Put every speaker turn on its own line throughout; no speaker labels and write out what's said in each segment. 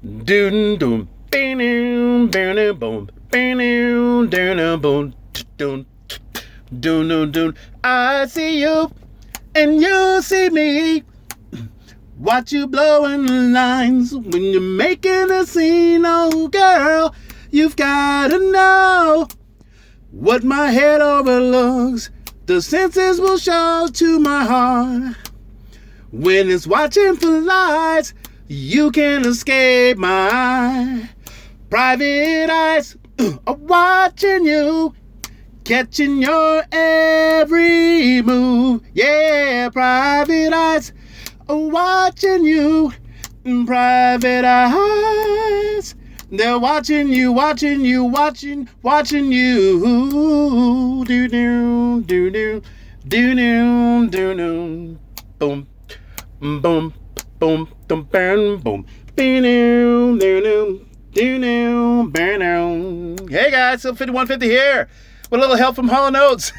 Doon doon. Boom boom boom. Doon boom. Doon doon doon. I see you and you see me. Watch you blowing the lines when you're making a scene. Oh girl, you've gotta know what my head overlooks. The senses will show to my heart. When it's watching for lights, you can't escape my private eyes are watching you, catching your every move. Yeah, private eyes are watching you, private eyes. They're watching you, watching you, watching you. Do do do do do do do do. Boom, boom, boom, boom, boom, boom. Hey guys, Silver 5150 here with a little help from Hall & Oates.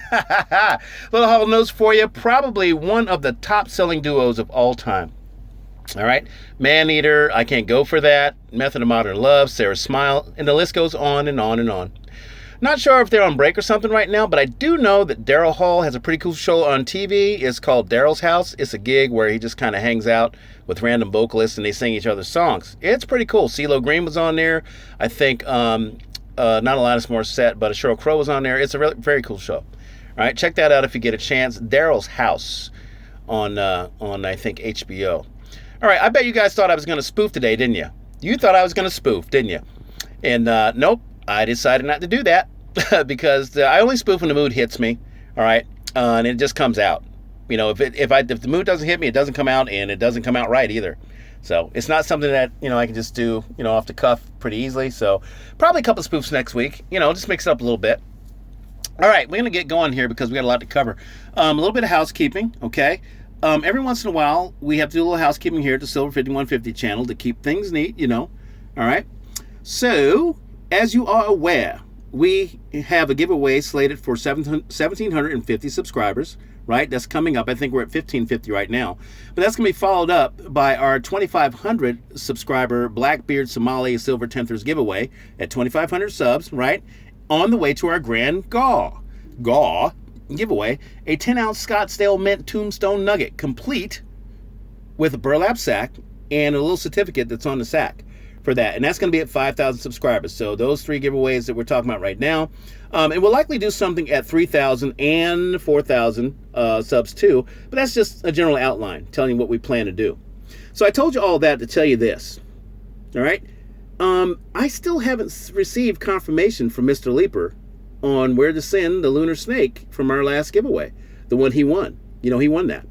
Little Hall & Oates for you. Probably one of the top selling duos of all time. All right, Maneater, I Can't Go For That, Method of Modern Love, Sarah's Smile, and the list goes on and on and on. Not sure if they're on break or something right now, but I do know that Daryl Hall has a pretty cool show on TV. It's called Daryl's House. It's a gig where he just kind of hangs out with random vocalists and they sing each other's songs. It's pretty cool. CeeLo Green was on there. I think not Alanis Morissette, but Sheryl Crow was on there. It's a really, very cool show. All right, check that out if you get a chance. Daryl's House on I think HBO. All right, I bet you guys thought I was going to spoof today, didn't you? You thought I was going to spoof, didn't you? And nope, I decided not to do that because I only spoof when the mood hits me, all right? And it just comes out. You know, if the mood doesn't hit me, it doesn't come out, and it doesn't come out right either. So it's not something that, I can just do, off the cuff pretty easily. So probably a couple of spoofs next week, just mix it up a little bit. All right, we're going to get going here because we got a lot to cover. A little bit of housekeeping, okay? Every once in a while, we have to do a little housekeeping here at the Silver 5150 channel to keep things neat, all right? So, as you are aware, we have a giveaway slated for 1,750 subscribers, right? That's coming up. I think we're at 1,550 right now. But that's going to be followed up by our 2,500 subscriber Blackbeard Somali Silver Tenthers giveaway at 2,500 subs, right? On the way to our grand giveaway, a 10-ounce Scottsdale Mint Tombstone Nugget, complete with a burlap sack and a little certificate that's on the sack for that. And that's going to be at 5,000 subscribers. So those three giveaways that we're talking about right now. And we'll likely do something at 3,000 and 4,000 subs too. But that's just a general outline telling you what we plan to do. So I told you all that to tell you this. All right. I still haven't received confirmation from Mr. Leaper on where to send the lunar snake from our last giveaway, the one he won. He won that.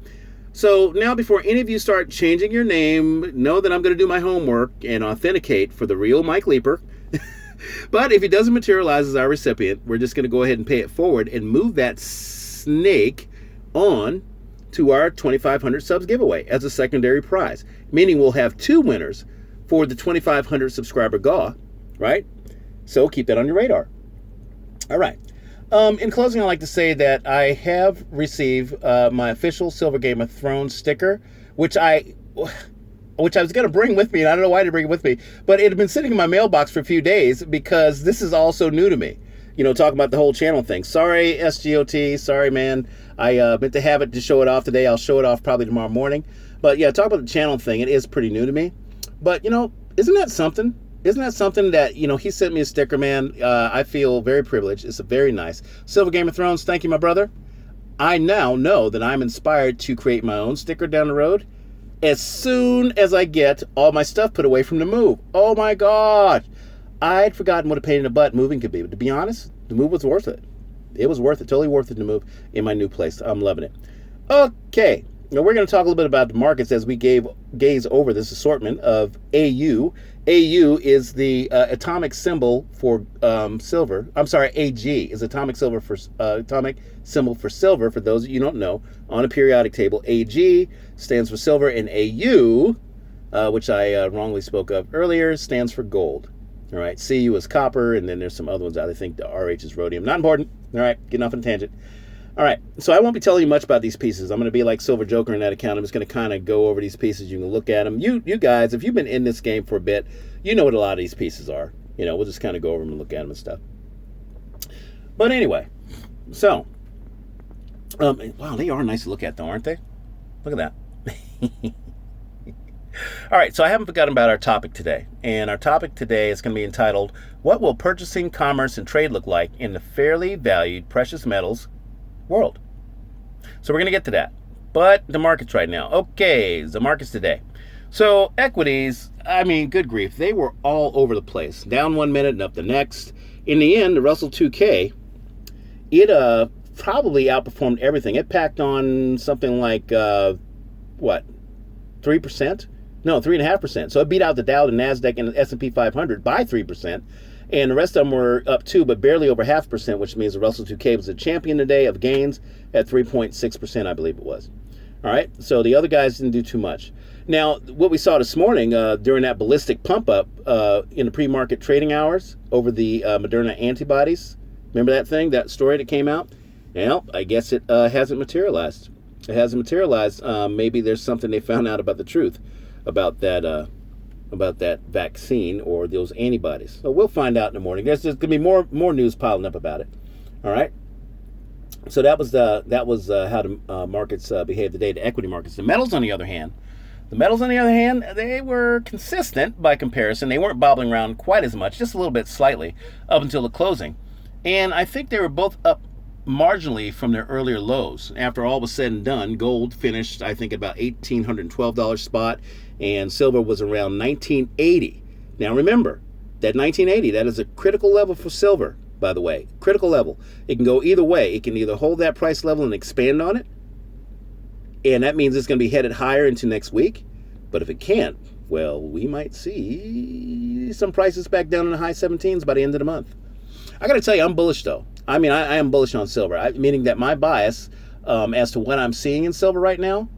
So now, before any of you start changing your name, know that I'm going to do my homework and authenticate for the real Mike Leaper. But if he doesn't materialize as our recipient, we're just going to go ahead and pay it forward and move that snake on to our 2,500 subs giveaway as a secondary prize, meaning we'll have two winners for the 2,500 subscriber GAW, right? So keep that on your radar. All right. In closing, I'd like to say that I have received my official Silver Game of Thrones sticker, which I was going to bring with me, and I don't know why I didn't bring it with me, but it had been sitting in my mailbox for a few days because this is all so new to me. Talking about the whole channel thing. Sorry, SGOT. Sorry, man. I meant to have it to show it off today. I'll show it off probably tomorrow morning. But yeah, talk about the channel thing. It is pretty new to me. But, isn't that something? Isn't that something that, he sent me a sticker, man? I feel very privileged. It's very nice. Silver Game of Thrones, thank you, my brother. I now know that I'm inspired to create my own sticker down the road as soon as I get all my stuff put away from the move. Oh, my God. I'd forgotten what a pain in the butt moving could be. But to be honest, the move was worth it. It was worth it. Totally worth it to move in my new place. I'm loving it. Okay. Now, we're going to talk a little bit about the markets as we gaze over this assortment of AU. AU is the atomic symbol for silver. I'm sorry, AG is atomic symbol for silver. For those of you who don't know, on a periodic table, AG stands for silver, and AU, which I wrongly spoke of earlier, stands for gold. All right, CU is copper, and then there's some other ones. I think the RH is rhodium. Not important. All right, getting off on a tangent. All right, so I won't be telling you much about these pieces. I'm going to be like Silver Joker in that account. I'm just going to kind of go over these pieces. You can look at them. You guys, if you've been in this game for a bit, you know what a lot of these pieces are. We'll just kind of go over them and look at them and stuff. But anyway, so, wow, they are nice to look at, though, aren't they? Look at that. All right, so I haven't forgotten about our topic today. And our topic today is going to be entitled, What Will Purchasing, Commerce, and Trade Look Like in the Fairly Valued Precious Metals World? So we're going to get to that. But the markets right now. Okay, the markets today. So equities, I mean, good grief, they were all over the place. Down 1 minute and up the next. In the end, the Russell 2K, it probably outperformed everything. It packed on something like, 3%? No, 3.5%. So it beat out the Dow, the NASDAQ, and the S&P 500 by 3%. And the rest of them were up too, but barely over 0.5%, which means the Russell 2K was the champion today of gains at 3.6%, I believe it was. All right, so the other guys didn't do too much. Now, what we saw this morning during that ballistic pump up in the pre-market trading hours over the Moderna antibodies, remember that thing, that story that came out? Well, I guess it hasn't materialized. It hasn't materialized. Maybe there's something they found out about the truth about that vaccine or those antibodies. So we'll find out in the morning. There's going to be more news piling up about it. All right. So that was how the markets behaved today. The equity markets. The metals, on the other hand, they were consistent by comparison. They weren't bobbling around quite as much, just a little bit slightly up until the closing. And I think they were both up marginally from their earlier lows. After all was said and done, gold finished, I think, at about $1,812 spot, and silver was around $1,980. Now remember, that $1,980, that is a critical level for silver, by the way. Critical level. It can go either way. It can either hold that price level and expand on it, and that means it's going to be headed higher into next week. But if it can't, well, we might see some prices back down in the high 17s by the end of the month. I got to tell you, I'm bullish, though. I mean, I am bullish on silver, meaning that my bias as to what I'm seeing in silver right now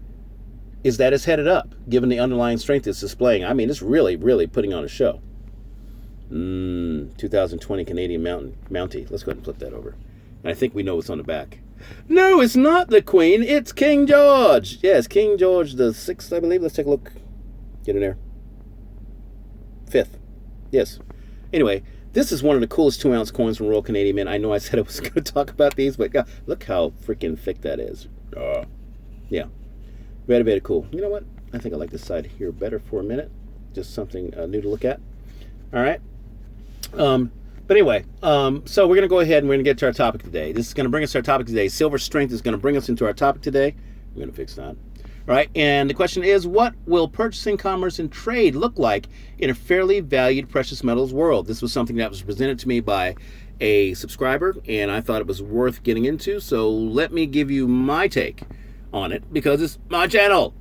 is that it's headed up, given the underlying strength it's displaying. I mean, it's really, really putting on a show. 2020 Canadian Mountie. Let's go ahead and flip that over. And I think we know what's on the back. No, it's not the Queen. It's King George. Yes, King George the 6th, I believe. Let's take a look. Get in there. 5th. Yes. Anyway, this is one of the coolest 2-ounce coins from Royal Canadian Mint. I know I said I was going to talk about these, but God, look how freaking thick that is. Yeah. Very, very cool. You know what? I think I like this side here better for a minute. Just something new to look at. All right. But anyway, so we're going to go ahead and we're going to get to our topic today. This is going to bring us to our topic today. Silver strength is going to bring us into our topic today. We're going to fix that. All right. And the question is, what will purchasing, commerce, and trade look like in a fairly valued precious metals world? This was something that was presented to me by a subscriber, and I thought it was worth getting into. So let me give you my take on it, because it's my channel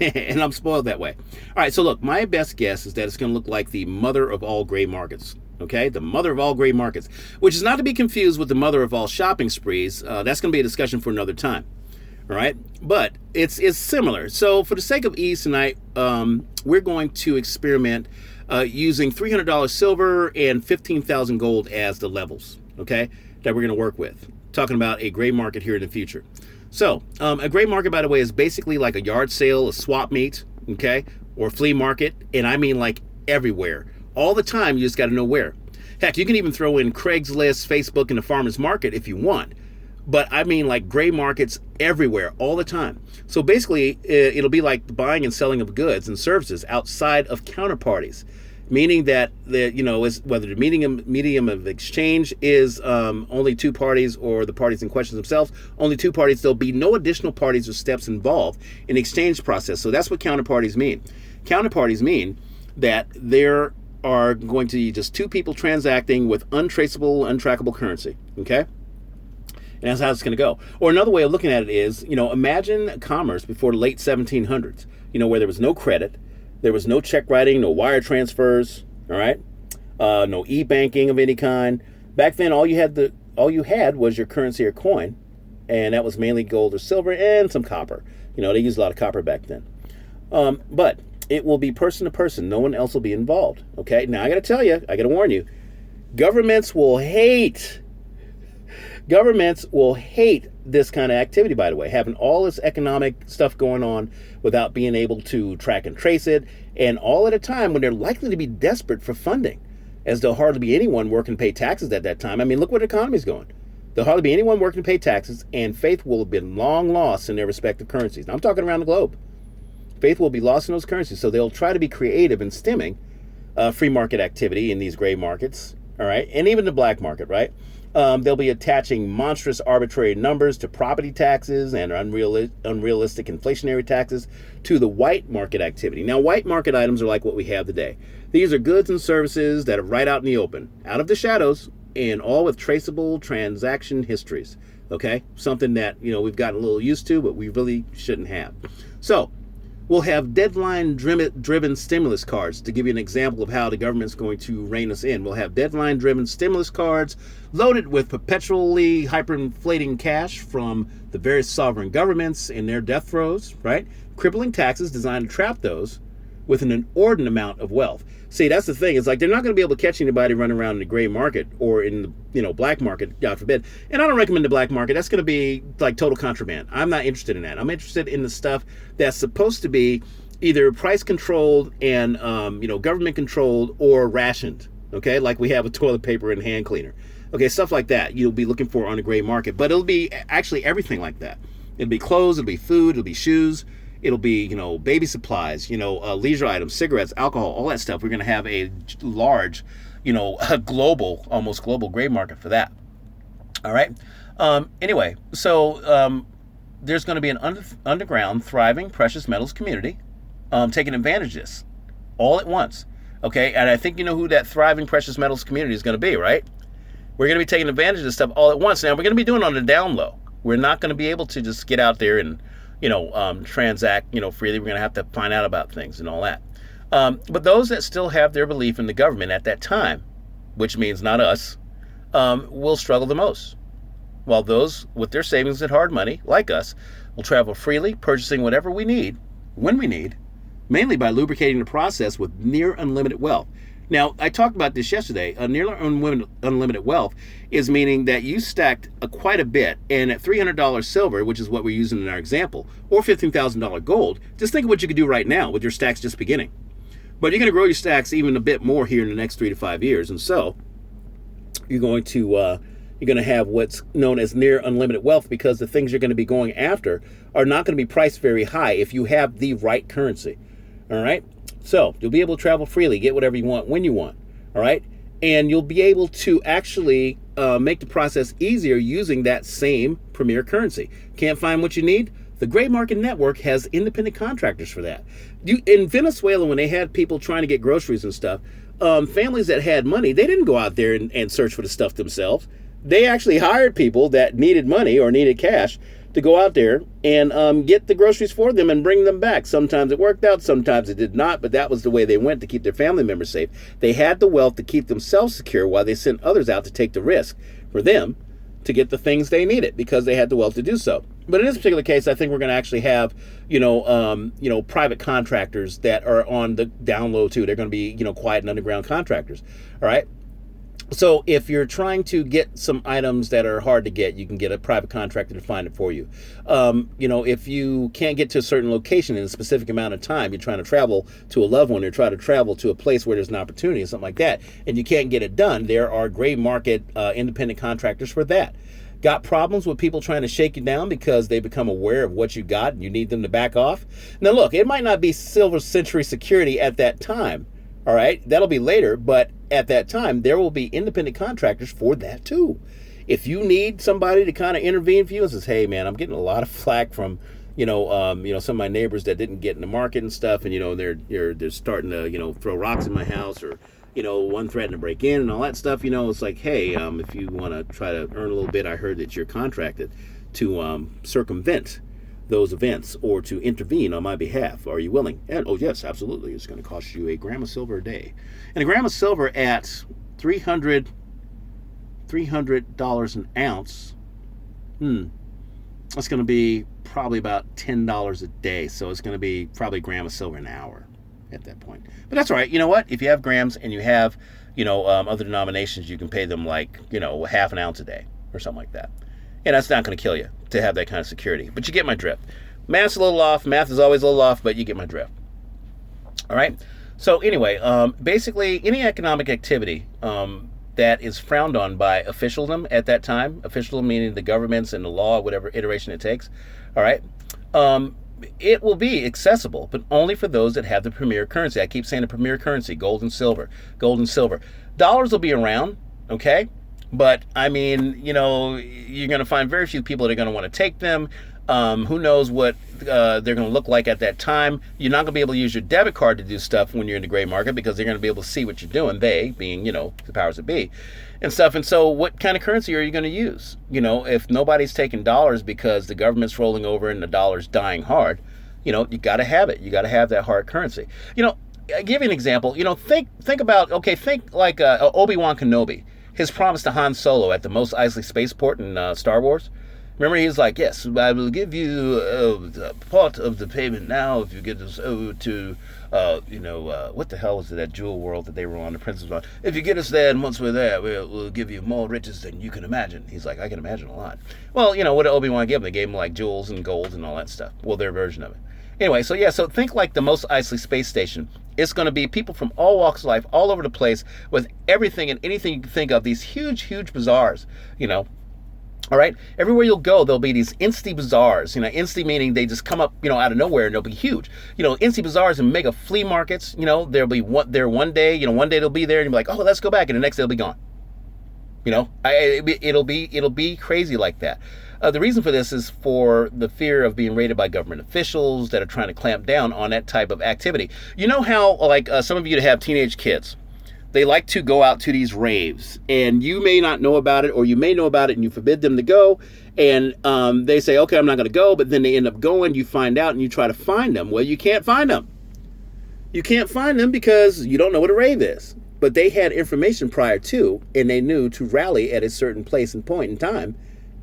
and I'm spoiled that way. All right, so look, my best guess is that it's going to look like the mother of all gray markets. Okay, the mother of all gray markets, which is not to be confused with the mother of all shopping sprees. That's going to be a discussion for another time. All right, but it's similar. So for the sake of ease tonight, we're going to experiment using $300 silver and 15,000 gold as the levels, okay, that we're going to work with. Talking about a gray market here in the future. So a gray market, by the way, is basically like a yard sale, a swap meet, okay, or flea market, and I mean like everywhere. All the time, you just got to know where. Heck, you can even throw in Craigslist, Facebook, and the farmer's market if you want. But I mean like gray markets everywhere, all the time. So basically, it'll be like the buying and selling of goods and services outside of counterparties, meaning that whether the medium of exchange is only two parties or the parties in question themselves, only two parties, there'll be no additional parties or steps involved in the exchange process. So that's what counterparties mean. Counterparties mean that there are going to be just two people transacting with untraceable, untrackable currency, okay? And that's how it's going to go. Or another way of looking at it is, imagine commerce before the late 1700s, where there was no credit, there was no check writing, no wire transfers, all right? No e-banking of any kind. Back then, all you had was your currency or coin, and that was mainly gold or silver and some copper. They used a lot of copper back then. But it will be person to person. No one else will be involved, okay? Now, I got to tell you, I got to warn you, governments will hate Governments will hate this kind of activity, by the way, having all this economic stuff going on without being able to track and trace it, and all at a time when they're likely to be desperate for funding, as there'll hardly be anyone working to pay taxes at that time. I mean, look where the economy's going. There'll hardly be anyone working to pay taxes, and faith will have been long lost in their respective currencies. Now, I'm talking around the globe. Faith will be lost in those currencies, so they'll try to be creative in stemming free market activity in these gray markets, all right, and even the black market, right? They'll be attaching monstrous arbitrary numbers to property taxes and unrealistic inflationary taxes to the white market activity. Now, white market items are like what we have today. These are goods and services that are right out in the open, out of the shadows, and all with traceable transaction histories, okay? Something that, we've gotten a little used to, but we really shouldn't have. So, we'll have deadline-driven stimulus cards. To give you an example of how the government's going to rein us in, we'll have deadline-driven stimulus cards loaded with perpetually hyperinflating cash from the various sovereign governments in their death throes, right? Crippling taxes designed to trap those with an inordinate amount of wealth. See, that's the thing. It's like they're not going to be able to catch anybody running around in the gray market or in the black market, God forbid. And I don't recommend the black market. That's going to be like total contraband. I'm not interested in that. I'm interested in the stuff that's supposed to be either price controlled and government controlled or rationed. Okay, like we have with toilet paper and hand cleaner. Okay, stuff like that you'll be looking for on the gray market. But it'll be actually everything like that. It'll be clothes. It'll be food. It'll be shoes. It'll be, baby supplies, leisure items, cigarettes, alcohol, all that stuff. We're going to have a large, almost global gray market for that. All right. Anyway, so there's going to be an underground, thriving precious metals community taking advantage of this all at once. Okay. And I think you know who that thriving precious metals community is going to be, right? We're going to be taking advantage of this stuff all at once. Now, we're going to be doing it on the down low. We're not going to be able to just get out there and transact, freely. We're going to have to find out about things and all that. But those that still have their belief in the government at that time, which means not us, will struggle the most. While those with their savings and hard money, like us, will travel freely, purchasing whatever we need, when we need, mainly by lubricating the process with near unlimited wealth. Now, I talked about this yesterday. Near unlimited wealth is meaning that you stacked quite a bit, and at $300 silver, which is what we're using in our example, or $15,000 gold, just think of what you could do right now with your stacks just beginning. But you're going to grow your stacks even a bit more here in the next 3 to 5 years, and so you're going to have what's known as near unlimited wealth, because the things you're going to be going after are not going to be priced very high if you have the right currency. All right? So you'll be able to travel freely, get whatever you want when you want, all right? And you'll be able to actually make the process easier using that same premier currency. Can't find what you need? The Gray Market Network has independent contractors for that. In Venezuela, when they had people trying to get groceries and stuff, families that had money, they didn't go out there and search for the stuff themselves. They actually hired people that needed money or needed cash to go out there and get the groceries for them and bring them back. Sometimes it worked out, sometimes it did not, but that was the way they went to keep their family members safe. They had the wealth to keep themselves secure while they sent others out to take the risk for them to get the things they needed because they had the wealth to do so. But in this particular case, I think we're going to actually have, private contractors that are on the down low too. They're going to be, quiet and underground contractors. All right. So if you're trying to get some items that are hard to get, you can get a private contractor to find it for you. If you can't get to a certain location in a specific amount of time, you're trying to travel to a loved one or try to travel to a place where there's an opportunity or something like that, and you can't get it done, there are gray market independent contractors for that. Got problems with people trying to shake you down because they become aware of what you got and you need them to back off? Now look, it might not be silver century security at that time. All right, that'll be later, but at that time, there will be independent contractors for that too. If you need somebody to kind of intervene for you and says, hey man, I'm getting a lot of flack from, some of my neighbors that didn't get in the market and stuff, and they're starting to, throw rocks in my house, or, one threatened to break in and all that stuff, it's like, hey, if you want to try to earn a little bit, I heard that you're contracted to circumvent those events or to intervene on my behalf. Are you willing? And oh yes, absolutely. It's going to cost you a gram of silver a day. And a gram of silver at $300 an ounce, that's going to be probably about $10 a day. So it's going to be probably a gram of silver an hour at that point. But that's all right. You know what? If you have grams and you have, other denominations, you can pay them like, half an ounce a day. or something like that. And that's not going to kill you to have that kind of security. But you get my drift. Math's a little off. Math is always a little off, but you get my drift. All right. So anyway, basically, any economic activity that is frowned on by officialdom at that time, officialdom meaning the governments and the law, whatever iteration it takes, all right, it will be accessible, but only for those that have the premier currency. I keep saying the premier currency, gold and silver, gold and silver. Dollars will be around, okay? But, I mean, you know, you're going to find very few people that are going to want to take them. Who knows what they're going to look like at that time. You're not going to be able to use your debit card to do stuff when you're in the gray market because they're going to be able to see what you're doing, they being, you know, the powers that be and stuff. And so what kind of currency are you going to use? You know, if nobody's taking dollars because the government's rolling over and the dollar's dying hard, you know, you got to have it. You got to have that hard currency. You know, I'll give you an example. You know, think about, okay, think like Obi-Wan Kenobi. His promise to Han Solo at the Mos Eisley spaceport in Star Wars. Remember, he was like, yes, I will give you a part of the payment now if you get us over to, what the hell was it, that jewel world that they were on, the Princess on. If you get us there, and once we're there, we'll give you more riches than you can imagine. He's like, I can imagine a lot. Well, you know, what did Obi-Wan give him? They gave him, like, jewels and gold and all that stuff. Well, their version of it. Anyway, so yeah, so think like the Mos Eisley space station. It's going to be people from all walks of life, all over the place, with everything and anything you can think of, these huge, huge bazaars, you know. All right, everywhere you'll go, there'll be these Insta bazaars. You know, Insta meaning they just come up, you know, out of nowhere and they'll be huge. You know, Insta bazaars and mega flea markets. You know, there'll be one day. You know, one day they'll be there and you'll be like, oh, let's go back, and the next day they'll be gone. You know, it'll be crazy like that. The reason for this is for the fear of being raided by government officials that are trying to clamp down on that type of activity. You know how, like, some of you that have teenage kids, they like to go out to these raves, and you may not know about it, or you may know about it, and you forbid them to go, and they say, okay, I'm not going to go, but then they end up going. You find out, and you try to find them. Well, you can't find them. You can't find them because you don't know what a rave is. But they had information prior to, and they knew to rally at a certain place and point in time,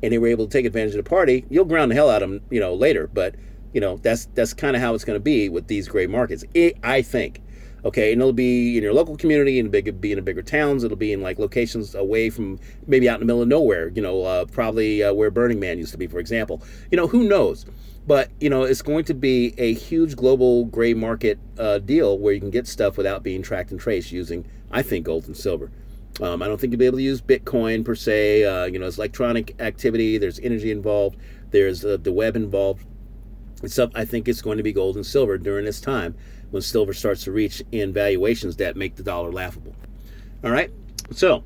and they were able to take advantage of the party. You'll ground the hell out of them, you know, later, but, you know, that's kind of how it's going to be with these gray markets, I think. Okay, and it'll be in your local community, and it'll be in the bigger towns. It'll be in, like, locations away from, maybe out in the middle of nowhere, you know, probably where Burning Man used to be, for example. You know, who knows? But, you know, it's going to be a huge global gray market deal where you can get stuff without being tracked and traced using, I think, gold and silver. I don't think you'll be able to use Bitcoin per se. You know, it's electronic activity. There's energy involved. There's the web involved. I think it's going to be gold and silver during this time when silver starts to reach in valuations that make the dollar laughable. All right? So,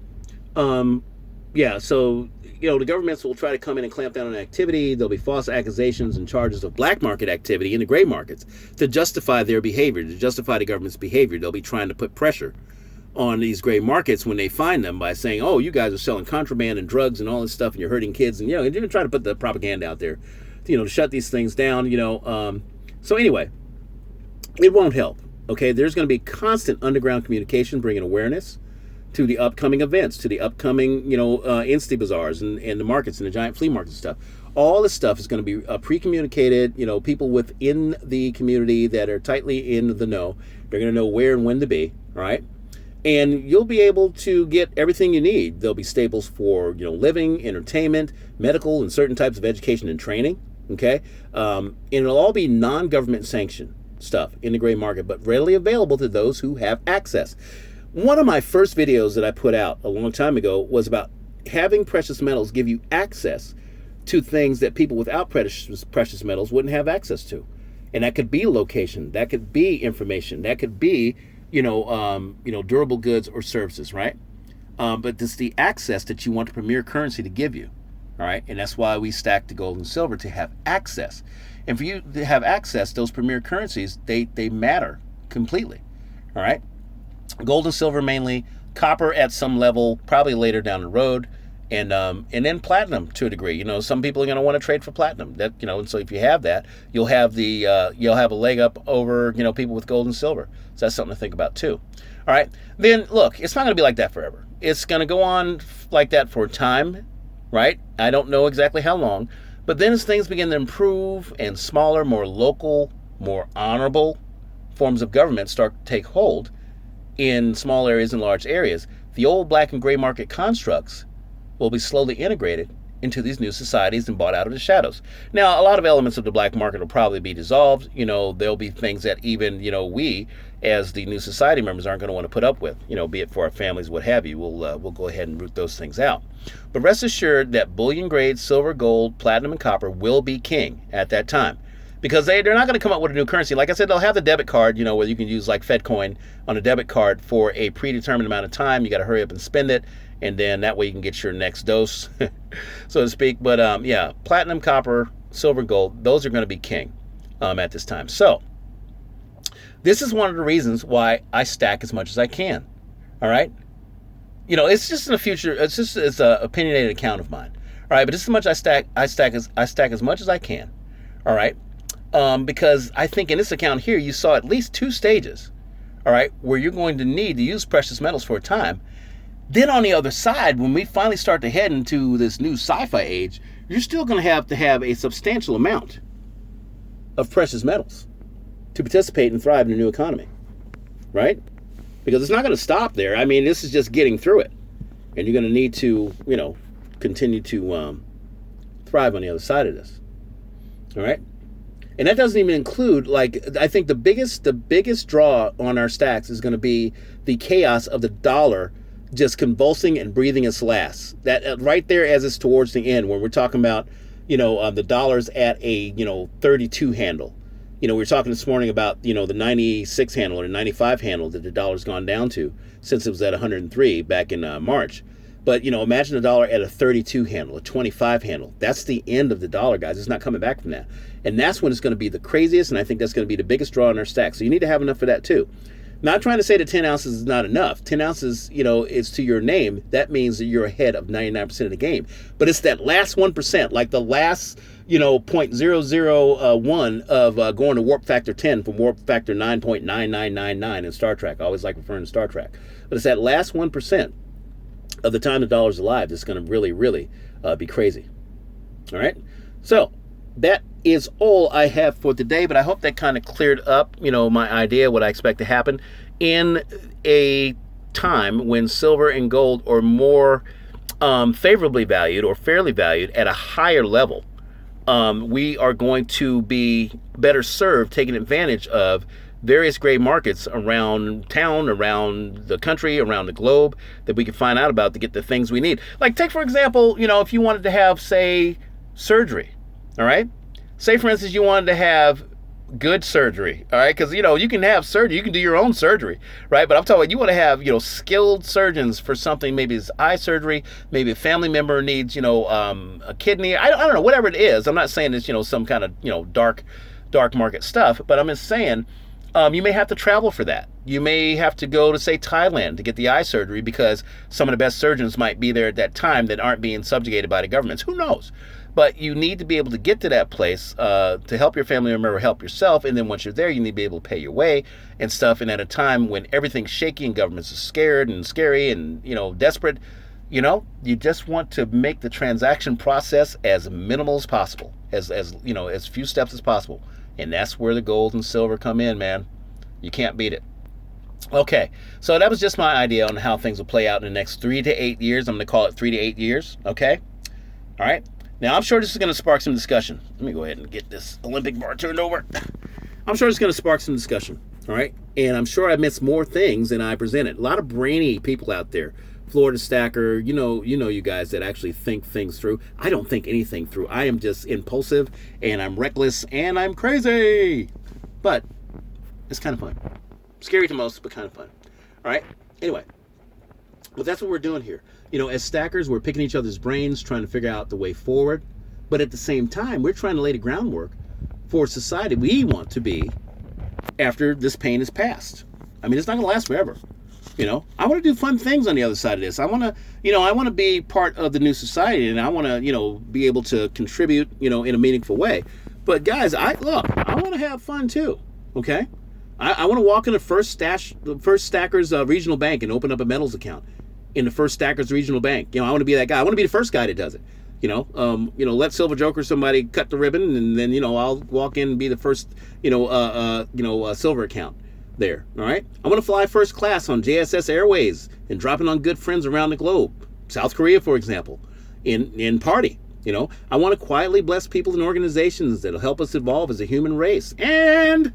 yeah, so, you know, the governments will try to come in and clamp down on activity. There'll be false accusations and charges of black market activity in the gray markets to justify their behavior, to justify the government's behavior. They'll be trying to put pressure on these gray markets when they find them by saying, oh, you guys are selling contraband and drugs and all this stuff, and you're hurting kids. And, you know, they're trying to put the propaganda out there, you know, to shut these things down, you know. So anyway, it won't help. Okay, there's going to be constant underground communication, bringing awareness to the upcoming events, to the upcoming, you know, Insta bazaars and the markets and the giant flea markets and stuff. All this stuff is going to be pre-communicated. You know, people within the community that are tightly in the know, they're going to know where and when to be. All right. And you'll be able to get everything you need. There'll be staples for, you know, living, entertainment, medical, and certain types of education and training. Okay, and it'll all be non-government sanctioned stuff in the gray market, but readily available to those who have access. One of my first videos that I put out a long time ago was about having precious metals give you access to things that people without precious metals wouldn't have access to, and that could be location, that could be information, that could be, you know, durable goods or services, right? But it's the access that you want the premier currency to give you, all right? And that's why we stack the gold and silver, to have access. And for you to have access, those premier currencies, they matter completely, all right? Gold and silver mainly, copper at some level, probably later down the road, and then platinum to a degree. You know, some people are going to want to trade for platinum. That, you know, and so if you have that, you'll have a leg up over, you know, people with gold and silver. So that's something to think about too. All right. Then look, it's not going to be like that forever. It's going to go on like that for a time, right? I don't know exactly how long, but then as things begin to improve and smaller, more local, more honorable forms of government start to take hold in small areas and large areas, the old black and gray market constructs will be slowly integrated into these new societies and bought out of the shadows. Now, a lot of elements of the black market will probably be dissolved. There'll be things that even, we as the new society members aren't going to want to put up with, be it for our families, what have you. We'll go ahead and root those things out. But rest assured that bullion grade, silver, gold, platinum, and copper will be king at that time. Because they're not going to come up with a new currency. Like I said, they'll have the debit card, where you can use like FedCoin on a debit card for a predetermined amount of time. You got to hurry up and spend it. And then that way you can get your next dose, so to speak. But yeah, platinum, copper, silver, gold, those are going to be king at this time. So this is one of the reasons why I stack as much as I can. All right. It's just in the future. It's a opinionated account of mine. All right. But this is how much I stack as much as I can. All right. Because I think in this account here, you saw at least 2 stages. All right. Where you're going to need to use precious metals for a time. Then on the other side, when we finally start to head into this new sci-fi age, you're still going to have a substantial amount of precious metals to participate and thrive in the new economy, right? Because it's not going to stop there. I mean, this is just getting through it. And you're going to need to, continue to thrive on the other side of this, all right? And that doesn't even include, I think the biggest draw on our stacks is going to be the chaos of the dollar just convulsing and breathing its last. That right there as it's towards the end, when we're talking about, the dollars at a, 32 handle. We were talking this morning about, the 96 handle or 95 handle that the dollar's gone down to since it was at 103 back in March. But, imagine the dollar at a 32 handle, a 25 handle. That's the end of the dollar, guys. It's not coming back from that. And that's when it's going to be the craziest, and I think that's going to be the biggest draw in our stack. So you need to have enough for that too. Not trying to say that 10 ounces is not enough. 10 ounces, is to your name. That means that you're ahead of 99% of the game. But it's that last 1%, like the last, 0.001 of going to warp factor 10 from warp factor 9.9999 in Star Trek. I always like referring to Star Trek. But it's that last 1% of the time the dollar's alive that's going to really, really be crazy. All right? So that is all I have for today, but I hope that kind of cleared up, my idea, what I expect to happen in a time when silver and gold are more favorably valued or fairly valued at a higher level. We are going to be better served taking advantage of various gray markets around town, around the country, around the globe that we can find out about to get the things we need. Like take, for example, if you wanted to have, say, surgery, all right? Say, for instance, you wanted to have good surgery, all right? Because, you can have surgery. You can do your own surgery, right? But I'm talking about you want to have, skilled surgeons for something. Maybe it's eye surgery. Maybe a family member needs, a kidney. I don't know, whatever it is. I'm not saying it's, some kind of, dark market stuff. But I'm just saying you may have to travel for that. You may have to go to, say, Thailand to get the eye surgery because some of the best surgeons might be there at that time that aren't being subjugated by the governments. Who knows? But you need to be able to get to that place to help your family member, help yourself. And then once you're there, you need to be able to pay your way and stuff. And at a time when everything's shaky and governments are scared and scary and, desperate, you just want to make the transaction process as minimal as possible, as few steps as possible. And that's where the gold and silver come in, man. You can't beat it. Okay, so that was just my idea on how things will play out in the next 3 to 8 years. I'm going to call it 3 to 8 years, okay? All right. Now, I'm sure this is going to spark some discussion. Let me go ahead and get this Olympic bar turned over. I'm sure it's going to spark some discussion, all right? And I'm sure I missed more things than I presented. A lot of brainy people out there. Florida Stacker, you guys that actually think things through. I don't think anything through. I am just impulsive, and I'm reckless, and I'm crazy. But it's kind of fun. Scary to most, but kind of fun. All right? Anyway, but that's what we're doing here. As stackers, we're picking each other's brains, trying to figure out the way forward. But at the same time, we're trying to lay the groundwork for society we want to be after this pain is past. I mean, it's not going to last forever. I want to do fun things on the other side of this. I want to be part of the new society, and I want to, be able to contribute, in a meaningful way. But guys, I want to have fun too. Okay. I want to walk in the First Stackers Regional Bank and open up a metals account in the First Stackers Regional Bank. I want to be that guy. I want to be the first guy that does it. Let Silver Joker somebody cut the ribbon, and then I'll walk in and be the first silver account there. All right. I want to fly first class on JSS Airways and drop it on good friends around the globe. South Korea, for example. in party. You know, I want to quietly bless people and organizations that'll help us evolve as a human race. And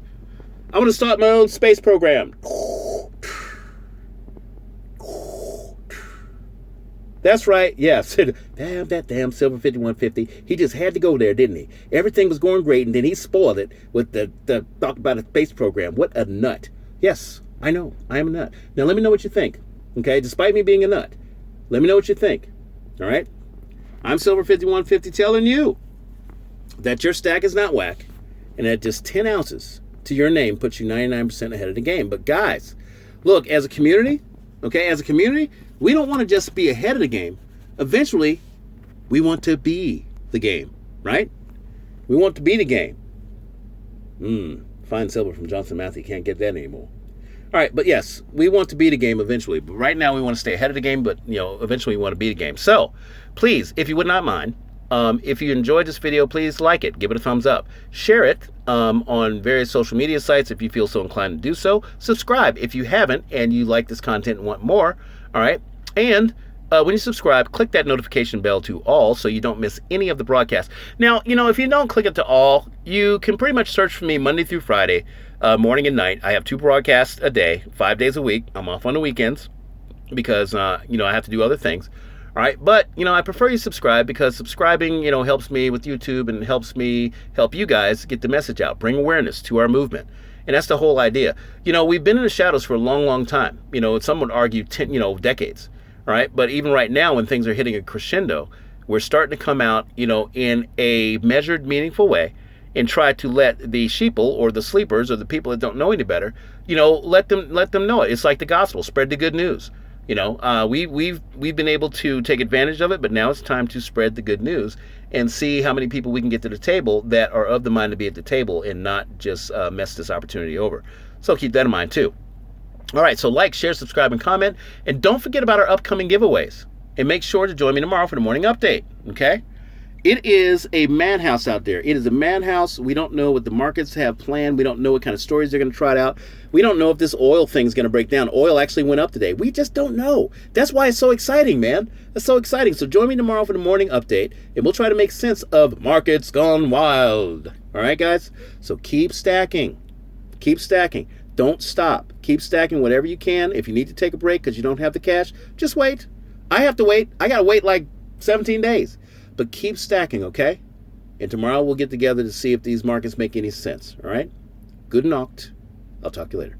I want to start my own space program. That's right. Yes. Damn, that damn Silver 5150. He just had to go there, didn't he? Everything was going great, and then he spoiled it with the talk about a space program. What a nut. Yes, I know. I am a nut. Now, let me know what you think. Okay? Despite me being a nut, let me know what you think. All right? I'm Silver 5150 telling you that your stack is not whack, and that just 10 ounces to your name puts you 99% ahead of the game. But guys, look, as a community, we don't want to just be ahead of the game. Eventually, we want to be the game, right? We want to be the game. Fine silver from Johnson Matthey. Can't get that anymore. All right, but yes, we want to be the game eventually. But right now, we want to stay ahead of the game, but eventually we want to be the game. So, please, if you would not mind, if you enjoyed this video, please like it. Give it a thumbs up. Share it on various social media sites if you feel so inclined to do so. Subscribe if you haven't and you like this content and want more. All right. And when you subscribe, click that notification bell to all so you don't miss any of the broadcasts. Now, if you don't click it to all, you can pretty much search for me Monday through Friday, morning and night. I have 2 broadcasts a day, 5 days a week. I'm off on the weekends because, I have to do other things. All right. But, I prefer you subscribe because subscribing, helps me with YouTube and helps me help you guys get the message out, bring awareness to our movement. And that's the whole idea. We've been in the shadows for a long, long time. Some would argue decades. All right. But even right now, when things are hitting a crescendo, we're starting to come out, in a measured, meaningful way and try to let the sheeple or the sleepers or the people that don't know any better, let them know it. It's like the gospel. Spread the good news. We've been able to take advantage of it, but now it's time to spread the good news and see how many people we can get to the table that are of the mind to be at the table and not just mess this opportunity over. So keep that in mind too. All right, so like, share, subscribe, and comment. And don't forget about our upcoming giveaways. And make sure to join me tomorrow for the morning update, okay? It is a madhouse out there. It is a madhouse. We don't know what the markets have planned. We don't know what kind of stories they're going to trot out. We don't know if this oil thing's going to break down. Oil actually went up today. We just don't know. That's why it's so exciting, man. It's so exciting. So join me tomorrow for the morning update, and we'll try to make sense of markets gone wild. All right, guys? So keep stacking. Keep stacking. Don't stop. Keep stacking whatever you can. If you need to take a break because you don't have the cash, just wait. I have to wait. I got to wait like 17 days. But keep stacking, okay? And tomorrow we'll get together to see if these markets make any sense, all right? Good night. I'll talk to you later.